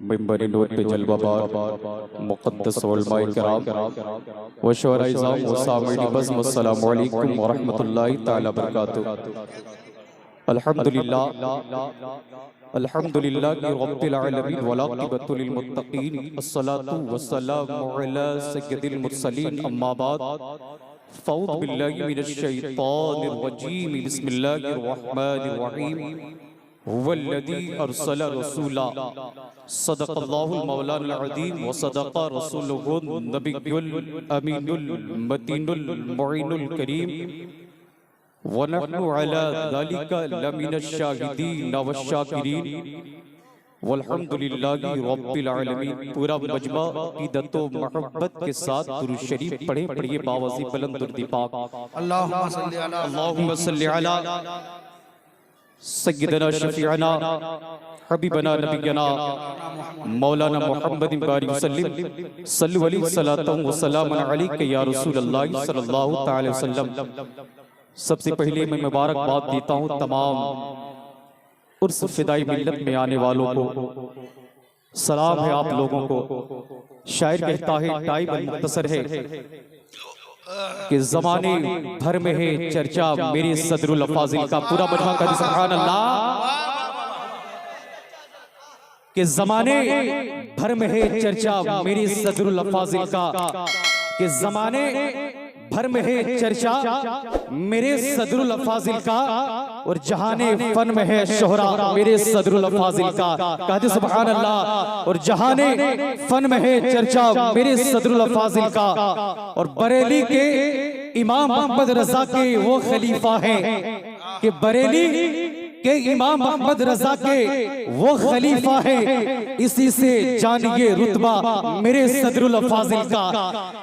मिंबर नूर पे जलवाबार मुक़द्दस उलमाए किराम व शुअराए इज़ाम व सामिईन बज़्म अस्सलामु अलैकुम व रहमतुल्लाहि तआला व बरकातुहू। अल्हम्दुलिल्लाह अल्हम्दुलिल्लाहि रब्बिल आलमीन वल आक़िबतु लिल मुत्तक़ीन अस्सलातु वस्सलामु अला सय्यिदिल मुरसलीन अम्मा बाद फ़अऊज़ु बिल्लाहि मिनश शैतानिर रजीम बिस्मिल्लाहिर रहमानिर रहीम हुवल्लज़ी अरसला रसूला सदक़ल्लाहुल मौलाना अज़ीम व सदक़ रसूलुहुन नबियुल अमीनुल मतीनुल मुईनुल करीम व नहनु अला ज़ालिका लमिनश शाहिदीन वश्शाकिरीन वल्हम्दुलिल्लाहि रब्बिल आलमीन। पूरा मजमा अक़ीदत व मोहब्बत के साथ दुरूद शरीफ पढ़िए बावज़ी बुलंद दुरूद पाक। अल्लाहुम्मा सल्लि अला सय्यदना शफ़ीअना हबीबना नबियना मौलाना मुहम्मद बारी वसल्लम सल्लु अलैहि सलातु व सलाम अलैका या रसूलल्लाह सल्लल्लाहु तआला वसल्लम। सबसे पहले मैं मुबारकबाद देता हूँ तमाम उर्स फिदाई मिल्लत में आने वालों को। सलाम है आप लोगों को। शायर कहता है टाइम मुख्तसर है कि ज़माने भर में है चर्चा मेरे सदरुल फाजिल का। पूरा मजमा का सुभान अल्लाह। कि ज़माने भर में है चर्चा मेरे सदरुल फाजिल का। कि ज़माने भर में है चर्चा मेरे सदरुल फाजिल का और जहाने फन में है शोहरा मेरे सदरुल फाजिल का। कहते सुभान अल्लाह। और जहाने फन में है चर्चा मेरे सदरुल फाजिल का। और बरेली के इमाम मोहम्मद रजा के वो खलीफा हैं कि बरेली के इमाम मोहम्मद रजा के वो खलीफा है। इसी से जानिए रुतबा मेरे सदरुल फाजिल का।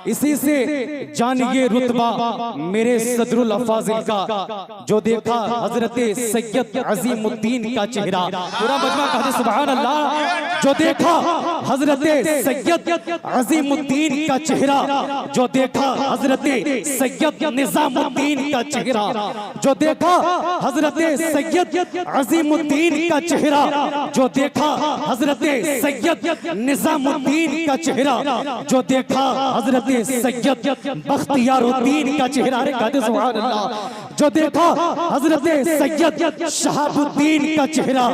इसी से जानिए रुतबा मेरे सदरुल फाजिल का। जो देखा हजरत सैयद अजीमुद्दीन का चेहरा। पूरा मजमा कहते सुभान अल्लाह। जो देखा हजरत सैयद अजीमुद्दीन का चेहरा। जो देखा हजरत सैयद निजामुद्दीन का चेहरा। जो देखा हजरत सैयद अजीमुद्दीन का चेहरा। जो देखा हजरत सैयद निजामुद्दीन का चेहरा। जो देखा हजरत सैयद बख्तियारुद्दीन का चेहरा। कहते सुभान अल्लाह। जो देखा हजरत सैयद शहाबुद्दीन का चेहरा।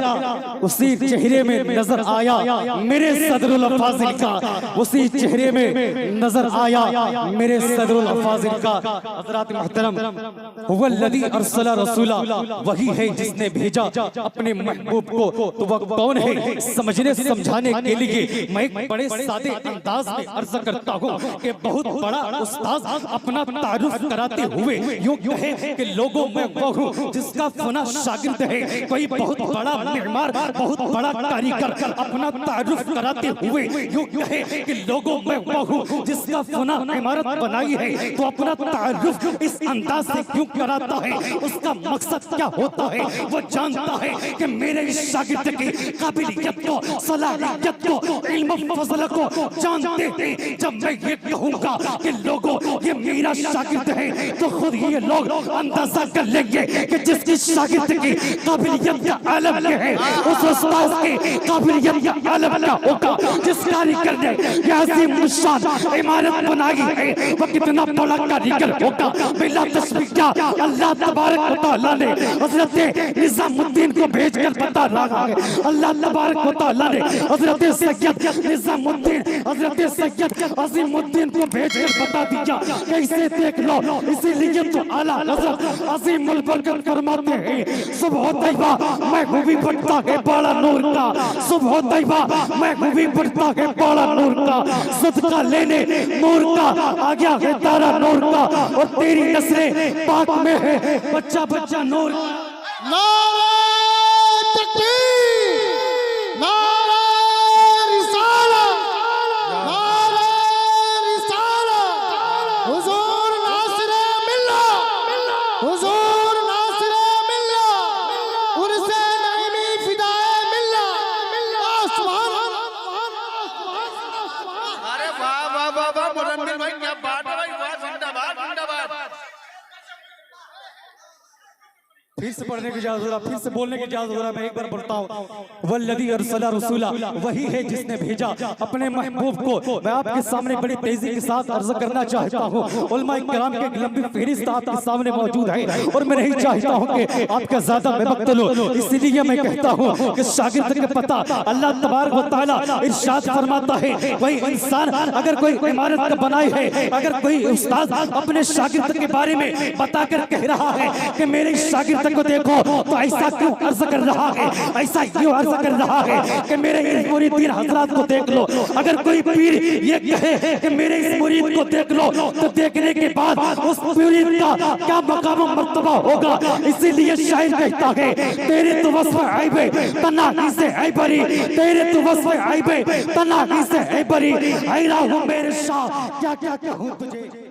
उसी चेहरे में नजर आया मेरे सदरुल फाजिल का। उसी चेहरे में नजर आया मेरे सदरुल फाजिल का। हज़रात मोहतरम हुवल्लज़ी अरसला रसूला वही है जिसने भेजा अपने महबूब को। तो वह कौन है समझने समझाने के लिए मैं एक बड़े सादे अंदाज में अर्ज करता हूँ कि बहुत बड़ा उस्ताद अपना तारुफ कराते हुए यूं कहे कि लोगों में वो हूँ जिसका फना शागिर्द है। कोई बहुत बड़ा मेहमान बहुत बड़ा कारीगर अपना तारुफ कराते हुए यूं कहे कि लोगों में वो हूँ जिसका फना इमारत बनाई है। तो अपना तारुफ इस अंदाज से क्यों कराता है? उसका मकसद क्या होता है? वो जानता है कि मेरे इस शागिर्द की काबिलियत को सलाहियत को इल्म फज़ल को जानते हैं। जब मैं ये कहूँगा कि लोगों ये मेरा शागिर्द है तो खुद ये लोग अंदाजा कर लेंगे कि जिसकी शागिर्द की काबिलियत का आलम ये है उस उस्ताद की काबिलियत का आलम क्या होगा। जिस कारीगर ने ये अज़ीम शान इमारत बनाई है वो कितना बड़ा कारीगर होगा। बिला तस्बीह अल्लाह तबारक व तआला ने हज़रत निजामुद्दीन को भेजकर बता रहा है। अल्लाह तबारक व तआला ने हज़रत सैयद निजामुद्दीन हज़रत सैयद अज़ीमुद्दीन को भेजकर बता दिया कि इसे देख लो। इसीलिए तो आला हज़रत अज़ीमुल बरकत फरमाते हैं सुबह तैयबा महबूबी बढ़ता है बड़ा नूर का। सुबह तैयबा महबूबी बढ़ता है बड़ा नूर का। सदका लेने नूर का आ गया है तारा नूर का। और तेरी नस्लें पाक में है बच्चा बच्चा नूर। नारे तकबीर, नारे रिसालत, नारे रिसालत। हुजूर नासिरे मिल्लत, हुजूर नासिरे मिल्लत, उर्से नईमी फिदाए मिल्लत। सुभान अल्लाह। अरे वाह वाह वाह वाह मुरन्निम भाई क्या बात है भाई। वाह जिंदाबाद जिंदाबाद। फिर से पढ़ने की इजाजत हो रहा, फिर से बोलने की इजाजत हो रहा। मैं एक बार बोलता हूँ, वल्लज़ी अरसला रसूला, वही है जिसने भेजा अपने महबूब को। मैं आपके सामने बड़ी तेजी के साथ अर्ज करना चाहता हूँ, उलमा किराम की एक लंबी फहरिस्त आपके सामने मौजूद है और मैं नहीं चाहता हूँ कि आपका ज्यादा मैं वक्त लो, इसीलिए मैं कहता हूँ कि शागिर्द के पता अल्लाह तबारक व तआला इरशाद फरमाता है, कोई इंसान अगर कोई इमारत का बनाई है, अगर कोई उस्ताद अपने शागिर्द के बारे में बताकर कह रहा है कि मेरे शागिर्द को देखो, तो ऐसा क्यों अर्ज कर रहा है, ऐसा क्यों अर्ज कर रहा है कि मेरे इस मुरीदीन हजरात को देख लो। अगर कोई पीर ये कहे कि मेरे इस मुरीद को देख लो, तो देखने के बाद उस मुरीद का क्या मकाम व मर्तबा होगा। इसीलिए शायर कहता है, तेरे तो वस्फ ऐबे तनाकी से है बरी, तेरे तो वस्फ ऐबे तनाकी से है बरी, हैरान हूं मेरे शाह क्या क्या कहूं तुझे।